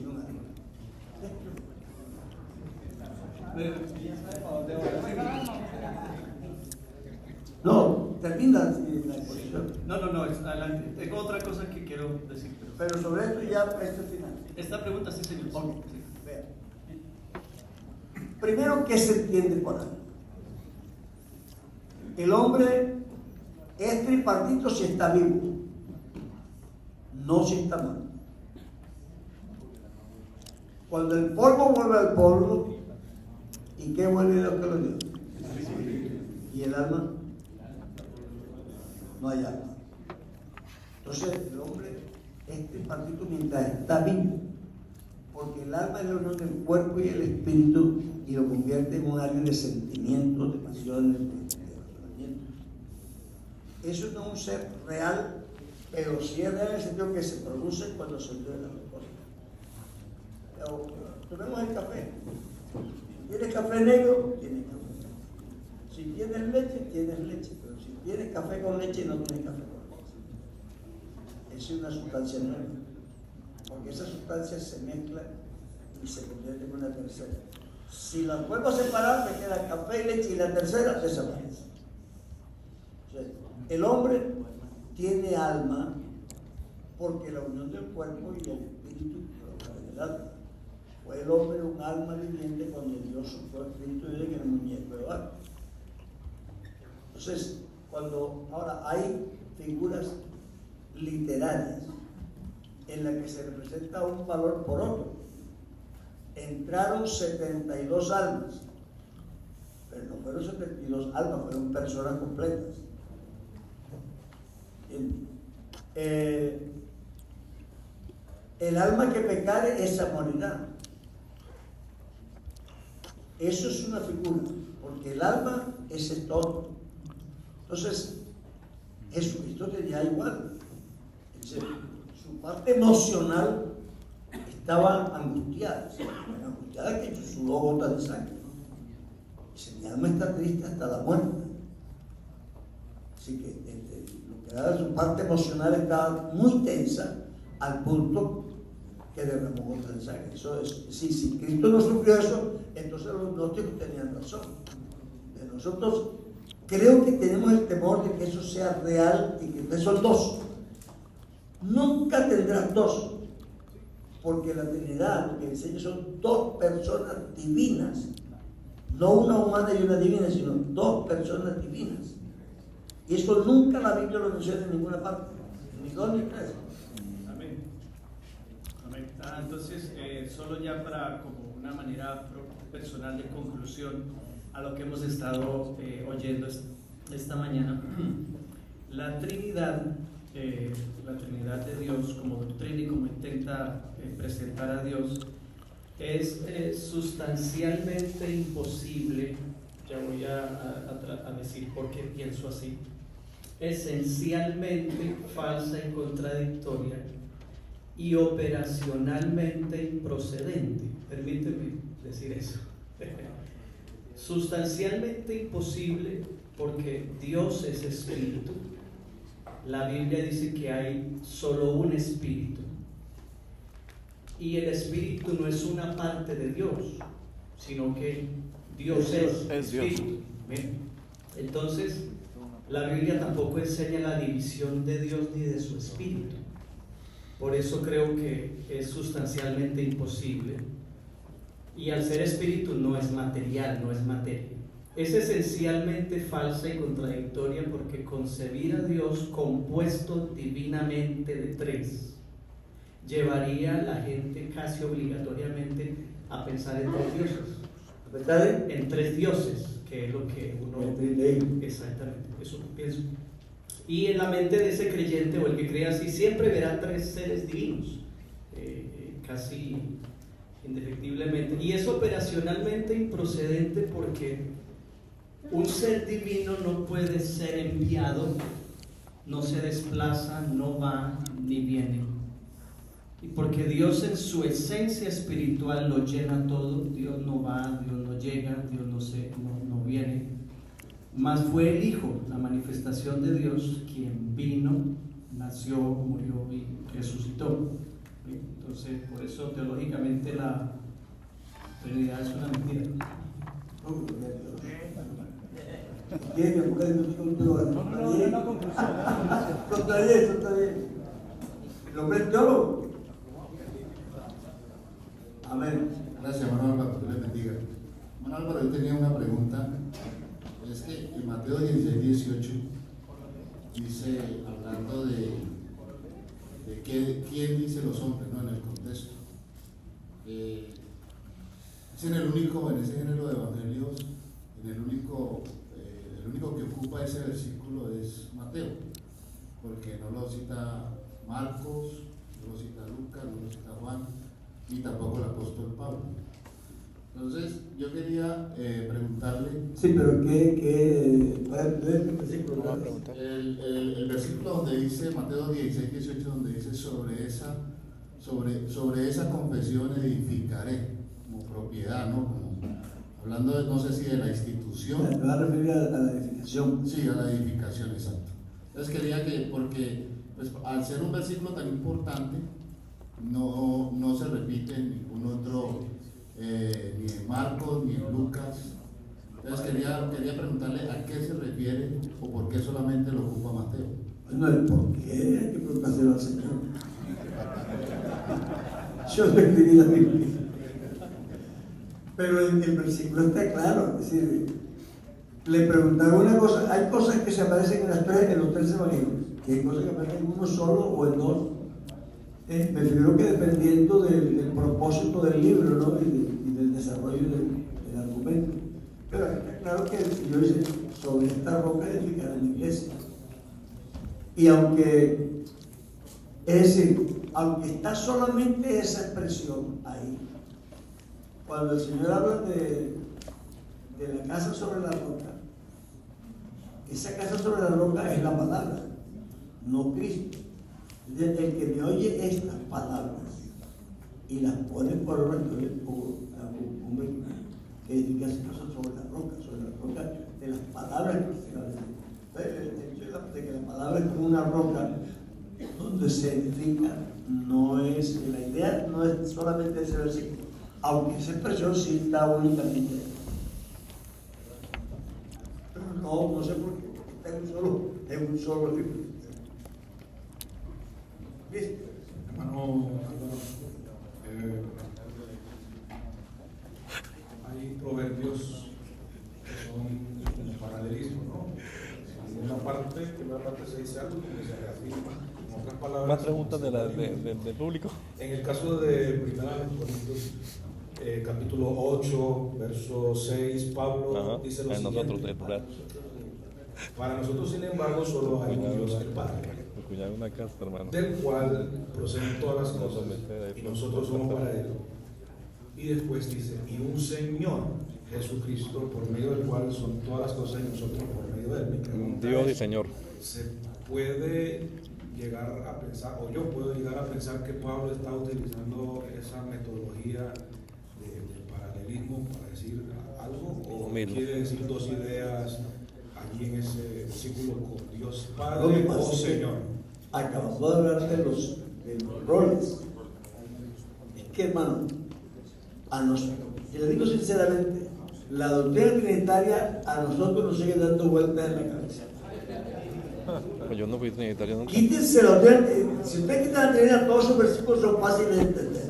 No, termina la exposición. No, adelante. Tengo otra cosa que quiero decir. Pero sobre esto ya este final. Esta pregunta sí, señor. Okay. Vea. Primero, ¿qué se entiende por alma? El hombre es tripartito si está vivo, no si está muerto. Cuando el polvo vuelve al polvo, ¿y qué vuelve Dios que lo dio? ¿Y el alma? No hay alma. Entonces el hombre es tripartito mientras está vivo, porque el alma es la unión del cuerpo y el espíritu y lo convierte en un área de sentimientos, de pasiones, de razonamientos. Eso no es un ser real, pero sí es real en el sentido que se produce cuando se dio la respuesta. Tomemos el café. Si tienes café negro, tienes café. Si tienes leche, tienes leche. Pero si tienes café con leche, no tienes café con leche. Esa es una sustancia nueva. Porque esas sustancias se mezclan y se convierten en una tercera. Si las vuelvo a separar, me queda café y leche y la tercera desaparece. O sea, el hombre tiene alma porque la unión del cuerpo y el espíritu provoca el alma. Fue el hombre un alma viviente cuando Dios sopló el espíritu de él en el muñeco de barro. Entonces, ahora hay figuras literarias en las que se representa un valor por otro. Entraron 72 almas, pero no fueron 72 almas, fueron personas completas. El alma que pecare, esa morirá. Eso es una figura, porque el alma es el todo. Entonces, Jesucristo tenía igual. Su parte emocional estaba angustiada, que sudó gotas de sangre. Dice, mi alma está triste hasta la muerte. Así que lo que era su parte emocional estaba muy tensa al punto que derramó gotas de sangre. Eso es, si Cristo no sufrió eso, entonces los gnósticos tenían razón. De nosotros creo que tenemos el temor de que eso sea real y que ustedes son dos. Nunca tendrás dos, porque la Trinidad lo que enseña son dos personas divinas, no una humana y una divina, sino dos personas divinas. Y eso nunca la Biblia lo menciona en ninguna parte, ni dos ni tres. Amén. Entonces, solo ya para como una manera personal de conclusión a lo que hemos estado oyendo esta mañana, la Trinidad de Dios como doctrina y como intenta presentar a Dios es sustancialmente imposible. Ya voy a decir por qué pienso así. Esencialmente falsa y contradictoria y operacionalmente improcedente. Permíteme decir eso. Sustancialmente imposible porque Dios es espíritu. La Biblia dice que hay solo un espíritu. Y el espíritu no es una parte de Dios, sino que Dios es espíritu. Bien. Entonces, la Biblia tampoco enseña la división de Dios ni de su espíritu. Por eso creo que es sustancialmente imposible. Y al ser espíritu no es material, no es materia. Es esencialmente falsa y contradictoria porque concebir a Dios compuesto divinamente de tres llevaría a la gente casi obligatoriamente a pensar en tres dioses. En tres dioses, que es lo que uno... Exactamente, eso pienso. Y en la mente de ese creyente o el que cree así siempre verá tres seres divinos, casi indefectiblemente. Y es operacionalmente improcedente porque un ser divino no puede ser enviado, no se desplaza, no va ni viene. Y porque Dios en su esencia espiritual lo llena todo, Dios no va, Dios no llega, Dios no viene. Mas fue el Hijo, la manifestación de Dios, quien vino, nació, murió y resucitó. Entonces, por eso teológicamente la Trinidad es una mentira. Eso está bien. ¿Lo ves teólogo? Amén. Gracias, hermano Álvaro, Dios le bendiga. Hermano Álvaro, yo tenía una pregunta. Es que en Mateo 16, 18 dice, hablando de quién dice los hombres, ¿no? En el contexto. Es en ese género de evangelios, el único que ocupa ese versículo es Mateo, porque no lo cita Marcos, no lo cita Lucas, no lo cita Juan, y tampoco el apóstol Pablo. Entonces, yo quería preguntarle... Sí, pero ¿qué versículo? El versículo donde dice, Mateo 16, 18, donde dice sobre esa confesión edificaré, como propiedad, ¿no? Como, hablando de, no sé si de la institución. Me va a referir a la edificación. Sí, a la edificación, exacto. Entonces quería que, porque pues, al ser un versículo tan importante, no se repite en ningún otro, ni en Marcos, ni en Lucas. Entonces quería preguntarle a qué se refiere o por qué solamente lo ocupa Mateo. Bueno, el por qué hay que preguntárselo al Señor. Yo no escribí la Biblia. Pero el versículo está claro, es decir, le preguntaron una cosa, hay cosas que se aparecen en los tres evangelios, que hay cosas que aparecen en uno solo o en dos. Me figuro que dependiendo del propósito del libro, ¿no? y del desarrollo del argumento. Pero está claro que el Señor dice, sobre esta roca edificaré la iglesia. Y aunque, es decir, aunque está solamente esa expresión ahí, cuando el Señor habla de la casa sobre la roca, esa casa sobre la roca es la palabra, no Cristo. El que me oye estas palabras y las pone por obra, hombre que edifica su casa sobre la roca de las palabras que se hablan. El hecho de que la palabra es como una roca donde se edifica, no es, la idea no es solamente ese versículo, aunque esa expresión sí está únicamente ahí. Pero no sé por qué, porque está en un solo libro. ¿Viste? Hermano Álvaro, hay proverbios que son un paralelismo, ¿no? En una parte se dice algo y se reafirma. En otras palabras, más preguntas del público. En el caso de 1 Corintios, capítulo 8, verso 6, Pablo dice lo siguiente: para nosotros, sin embargo, solo hay un Dios, el Padre, del cual proceden todas las cosas, y nosotros somos para Él. Y después dice, y un Señor, Jesucristo, por medio del cual son todas las cosas y nosotros por medio de Él. Dios y Señor. ¿Se puede llegar a pensar, o yo puedo llegar a pensar que Pablo está utilizando esa metodología de paralelismo para decir algo, o quiere decir dos ideas allí en ese versículo con Dios Padre o Señor. Acabamos de hablar de los roles. Es que, hermano, a nosotros, y le digo sinceramente, la doctrina trinitaria a nosotros nos sigue dando vueltas en la cabeza. Yo no fui trinitario nunca. Quítense la doctrina. Si usted quita la trinidad, todos esos versículos son fáciles de entender.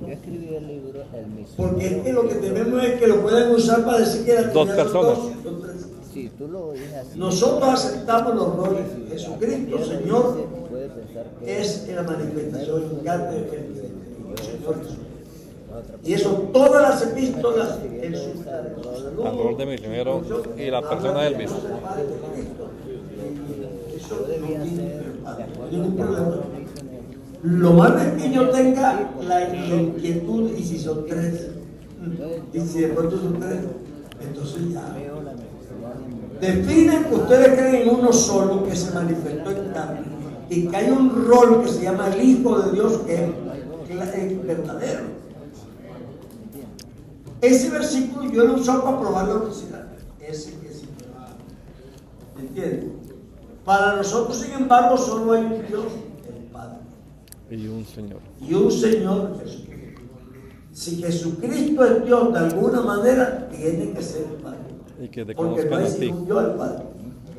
Yo escribí el libro El Misionero. Porque es que lo que tenemos es que lo pueden usar para decir que la Dos trinidad son personas. son tres. Sí, tú lo dices así. Nosotros aceptamos los roles. Jesucristo, Señor, Puede pensar que es la manifestación gigante del Señor Jesús. Y eso, todas las epístolas en su Al rol de misionero y la persona de Elvis. Eso no tiene ningún problema. Lo malo es que yo tenga la inquietud, y si son tres, y si de pronto son tres, entonces ya. Definen que ustedes creen en uno solo que se manifestó en carne y que hay un rol que se llama el Hijo de Dios que es verdadero. Ese versículo yo lo uso para probar la universidad. Ese que es. ¿Entiendes? Para nosotros, sin embargo, solo hay un Dios, el Padre. Y un Señor. Y un Señor, Jesucristo. Si Jesucristo es Dios de alguna manera, tiene que ser el Padre. Y que te Porque no conozcan hay a ti. sino un Dios, el Padre.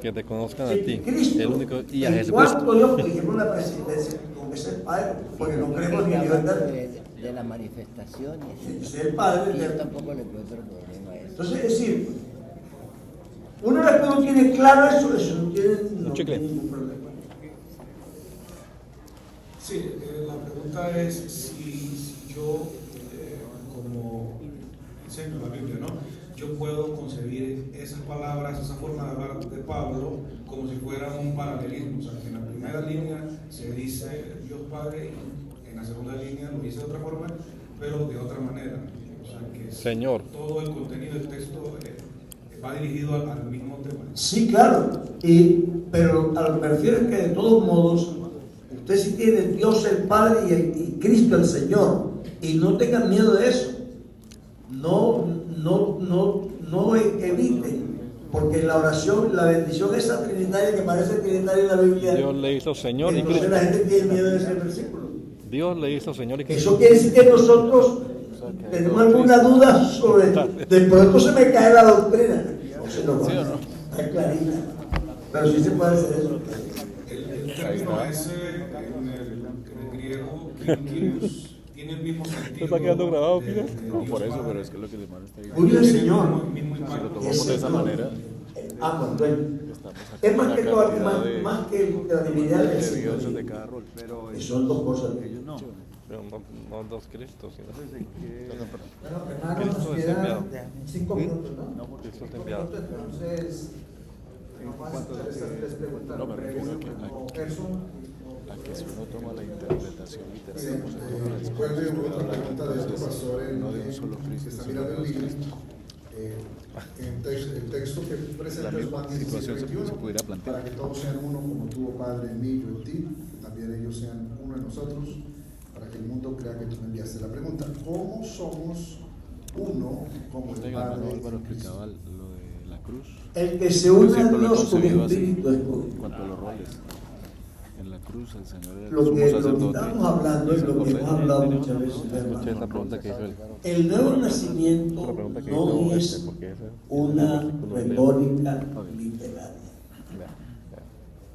Que te conozcan a Si ti. Cristo, El único. Y a en Jesucristo. cuanto Dios, por ejemplo, la presidencia, tuvo que ser Padre, porque no creemos ni en Dios eterno. de la manifestación y Es el Padre yo eterno. tampoco le puedo ver problema a eso. Entonces, es decir, una vez que uno tiene claro eso no tiene ningún problema. Sí, la pregunta es si yo, como enseño la Biblia, ¿no? Yo puedo concebir esas palabras, esa forma de hablar de Pablo como si fuera un paralelismo. O sea, que en la primera línea se dice Dios Padre y en la segunda línea lo dice de otra forma, pero de otra manera. O sea, que Señor. todo el contenido del texto va dirigido al mismo tema. Sí, claro, pero a lo que me refiero es que de todos modos, usted sí tiene Dios el Padre y Cristo el Señor, y no tengan miedo de eso. No eviten, porque en la oración, la bendición esa trinitaria que parece trinitaria en la Biblia, Dios le hizo Señor y entonces Cristo. la gente tiene miedo de ese versículo. Dios le hizo Señor y Cristo. Eso quiere decir que nosotros tenemos alguna duda sobre, de pronto se me cae la doctrina, o se nos va, está clarita, pero sí se puede hacer eso. El término ese en el griego, kinkilos, tiene el mismo sentido. ¿Está quedando grabado, Pina? No, por eso, pero es que lo que el hermano está diciendo. Julio el Señor. Si lo tomamos de esa manera, Bueno, es más que todo, más que la divinidad del de Señor. Dios de cada rol, pero Y son dos cosas. ellos no. Pero no dos Cristos, sino. Bueno, hermano, Cristo nos es quedan enviado. 5 minutos, ¿no? No, porque Cristo es enviado. Entonces, vamos a hacer estas tres preguntas. No, me refiero a que si uno toma la interpretación literal, como se toma la Recuerde otra pregunta de otro pastor no de un solo Cristo, está sino mirando de el dos libro. Cristos. El texto que presenta La es misma Juan 16, situación se 21, pudiera plantear. para que todos sean uno como tuvo Padre en mí, yo en ti, que también ellos sean uno en nosotros, para que el mundo crea que tú me enviaste. La pregunta, ¿cómo somos uno como el Usted, hermano Padre Álvaro, en Cristo? explicaba lo de la cruz. El que se une a Siempre lo he Dios con concebido así, espíritu es con en cuanto a los roles. En la cruz el Señor era el lo sumo que sacerdote. estamos hablando y lo que hemos hablado muchas veces. Escuché esa pregunta que hizo él. El nuevo nacimiento no es una retórica literaria.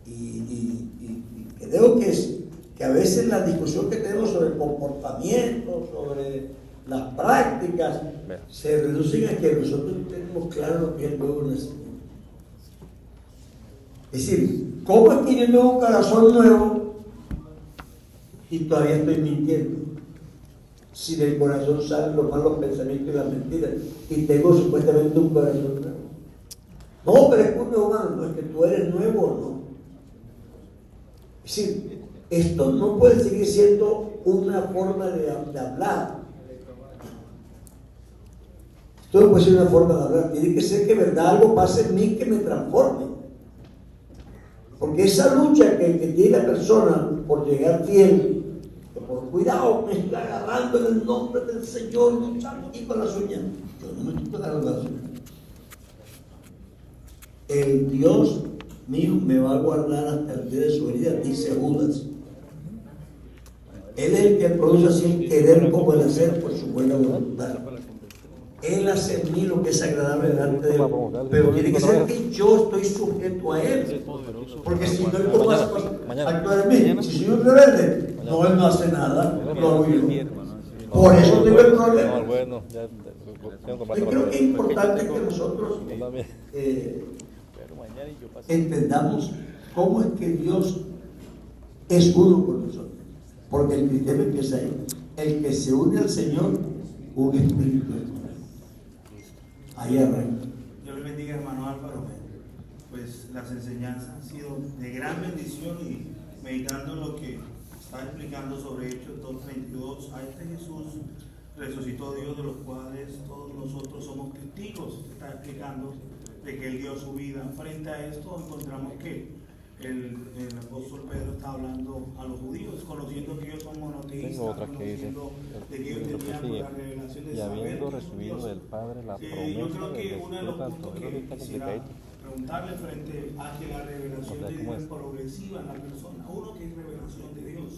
Y creo que a veces la discusión que tenemos sobre el comportamiento, sobre las prácticas, se reducen a que nosotros tenemos claro lo que es el nuevo nacimiento. Es decir, ¿cómo es que yo tengo un corazón nuevo y todavía estoy mintiendo? Si del corazón salen los malos pensamientos y las mentiras y tengo supuestamente un corazón nuevo. No, pero es que no es que tú eres nuevo o no. Es decir, esto no puede seguir siendo una forma de hablar. Esto no puede ser una forma de hablar. Tiene que ser que verdad algo pase en mí que me transforme. Porque esa lucha que tiene la persona por llegar fiel, que por cuidado me está agarrando en el nombre del Señor, luchando aquí con las uñas. Yo no me estoy agarrando las uñas. El Dios mío me va a guardar hasta el día de su herida, dice Judas. Él es el que produce así el querer como el hacer por su buena voluntad. Él hace en mí lo que es agradable delante de él, pero tiene que ser que yo estoy sujeto a él, porque si no, él cómo hace actuar en mí. Si soy un rebelde, no, él no hace nada, lo hago yo. Por eso tengo el problema. Yo creo que es importante que nosotros entendamos cómo es que Dios es uno con nosotros, porque el cristiano empieza ahí. El que se une al Señor, un espíritu. Ahí arranca. Dios le bendiga, hermano Álvaro. Pues las enseñanzas han sido de gran bendición, y meditando en lo que está explicando sobre Hechos 2:22, a este Jesús resucitó Dios, de los cuales todos nosotros somos testigos. Está explicando de que Él dio su vida. Frente a esto encontramos que el apóstol Pedro está hablando a los judíos, conociendo que ellos son monoteístas, conociendo de que ellos tenían la revelación de y habiendo recibido del Padre la promesa. Yo creo que uno de los puntos que quisiera preguntarle frente a que la revelación de Dios es progresiva en la persona, uno que es revelación de Dios.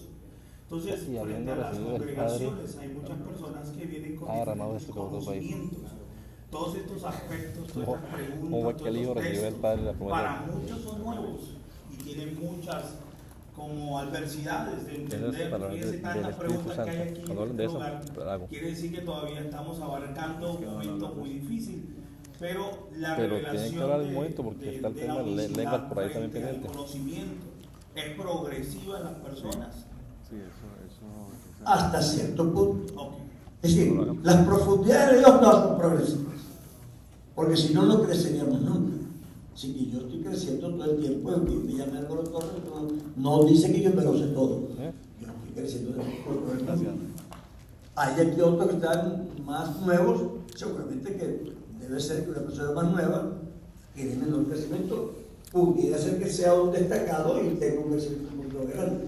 Entonces, frente a las congregaciones hay muchas personas que vienen con diferentes conocimientos. Todos estos aspectos, todas estas preguntas, todos estos textos, para muchos son nuevos y tienen muchas como adversidades de entender. Fíjense tantas preguntas que hay aquí en este lugar. Quiere decir que todavía estamos abarcando un momento muy difícil. Pero la revelación tiene que hablar el momento, porque está el tema de lenguas por ahí también pendiente. El conocimiento es progresiva en las personas. Sí, eso. Hasta cierto punto. Es decir, las profundidades de Dios no son progresivas, porque si no, no creceríamos nunca. Así que yo estoy creciendo todo el tiempo. El que me llama Álvaro Torres no dice que yo me lo sé todo. Yo estoy creciendo todo el tiempo. Hay aquí otros que están más nuevos, seguramente que debe ser que una persona más nueva tiene menor crecimiento. Pudiera ser que sea un destacado y tenga un crecimiento muy grande.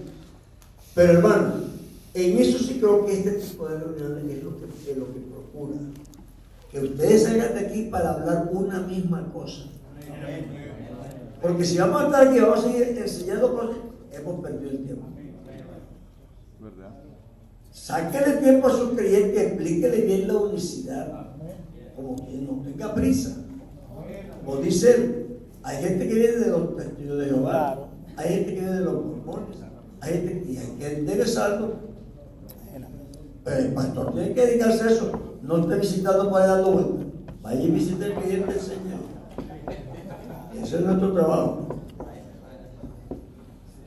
Pero hermano, en eso sí creo que este tipo de reuniones es lo que procura. Que ustedes salgan de aquí para hablar una misma cosa. Porque si vamos a estar aquí y vamos a seguir enseñando cosas, hemos perdido el tiempo. ¿Verdad? Sáquenle tiempo a sus creyentes, explíquenle bien la unicidad, como que no tenga prisa. O dicen, hay gente que viene de los testigos de Jehová, hay gente que viene de los mormones, hay gente y hay que enderezarlo. Pero el pastor tiene que dedicarse a eso, no esté visitando para dando vueltas. Vaya y visite al creyente del Señor. Ese es nuestro trabajo.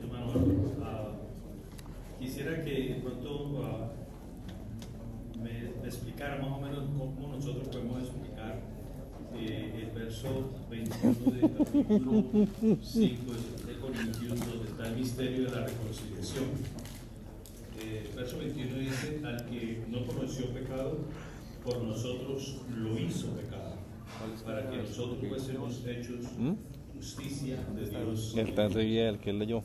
Hermano, quisiera que de pronto me explicara más o menos cómo nosotros podemos explicar el verso 21 del capítulo 5 de Corintios, donde está el misterio de la reconciliación. El verso 21 dice: al que no conoció pecado, por nosotros lo hizo pecado, para que nosotros fuésemos hechos justicia de Dios. Está enseguida el que él leyó.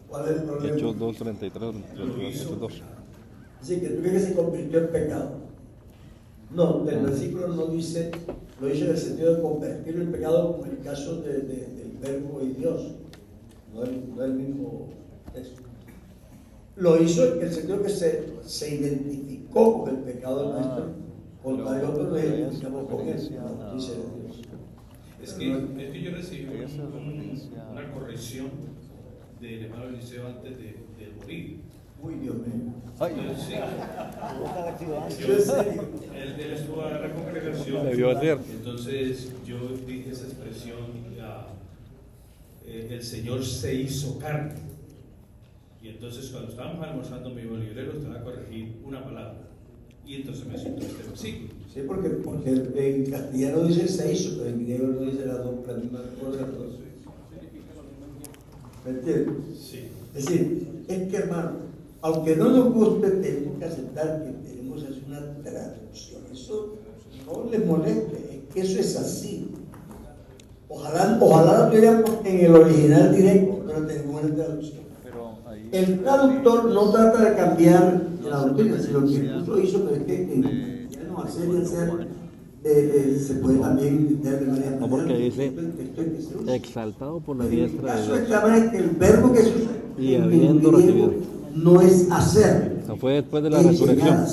¿Cuál es el problema? Hechos 2:33, 2. Así que tú crees que se convirtió en pecado. No, el versículo no dice, lo dice en el sentido de convertir el pecado como en el caso del verbo y Dios. No es el mismo texto. Lo hizo en el sentido que se identificó con el pecado nuestro, por tal otro nos identificamos con él, la justicia de Dios. Es que yo recibí una corrección del hermano Eliseo antes de morir. Uy, Dios mío. Sí. Él estuvo a la congregación. Entonces yo dije esa expresión: el Señor se hizo carne. Y entonces cuando estábamos almorzando, mi librero estaba a corregir una palabra. Y entonces me citó este versículo. Sí, porque en castellano dice se hizo, pero en griego no dice las dos cosas. ¿Me entiendes? Sí. Es decir, es que hermano, aunque no nos guste, tenemos que aceptar que tenemos una traducción. Eso no les moleste, es que eso es así. Ojalá lo tuvieran en el original directo, pero tenemos una traducción. El traductor no trata de cambiar la doctrina, sino que incluso lo hizo, pero es que se puede también entender de manera. No, porque dice exaltado por la diestra de Dios. Es que el verbo que se usa y habiendo recibido. No es hacer. No fue después de la resurrección.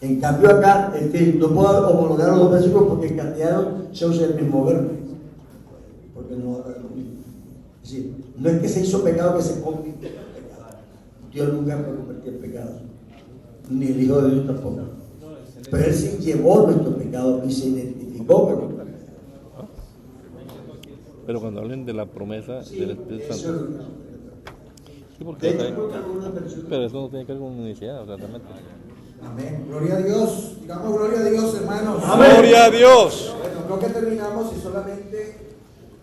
En cambio acá, no puedo homologar los dos versículos porque en castellano se usa el mismo verbo. Porque no habla de lo mismo. Es decir, no es que se hizo pecado que se convirtió en pecado. Dios nunca puede convertir en pecado. Ni el Hijo de Dios tampoco. Pero Él sí llevó nuestro pecado y se identificó con nuestro pecado. Pero cuando hablen de la promesa del Espíritu Santo. Sí, porque pero eso no tiene que ver con unicidad, realmente. Amén. Gloria a Dios. Digamos gloria a Dios, hermanos. Amén. Gloria a Dios. Bueno, creo que terminamos y solamente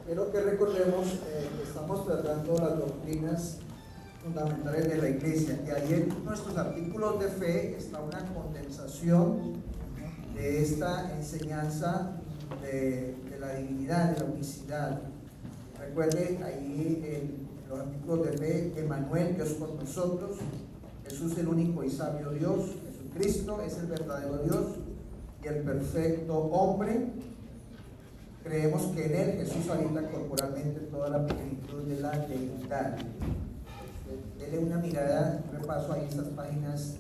quiero que recordemos que estamos tratando las doctrinas fundamentales de la iglesia. Y ahí en nuestros artículos de fe está una condensación de esta enseñanza de la divinidad, de la unicidad. Recuerde ahí en los artículos de fe, Emmanuel, Dios con nosotros, Jesús el único y sabio Dios, Jesucristo es el verdadero Dios y el perfecto hombre. Creemos que en él Jesús habita corporalmente toda la plenitud de la deidad. Dele una mirada, un repaso ahí estas páginas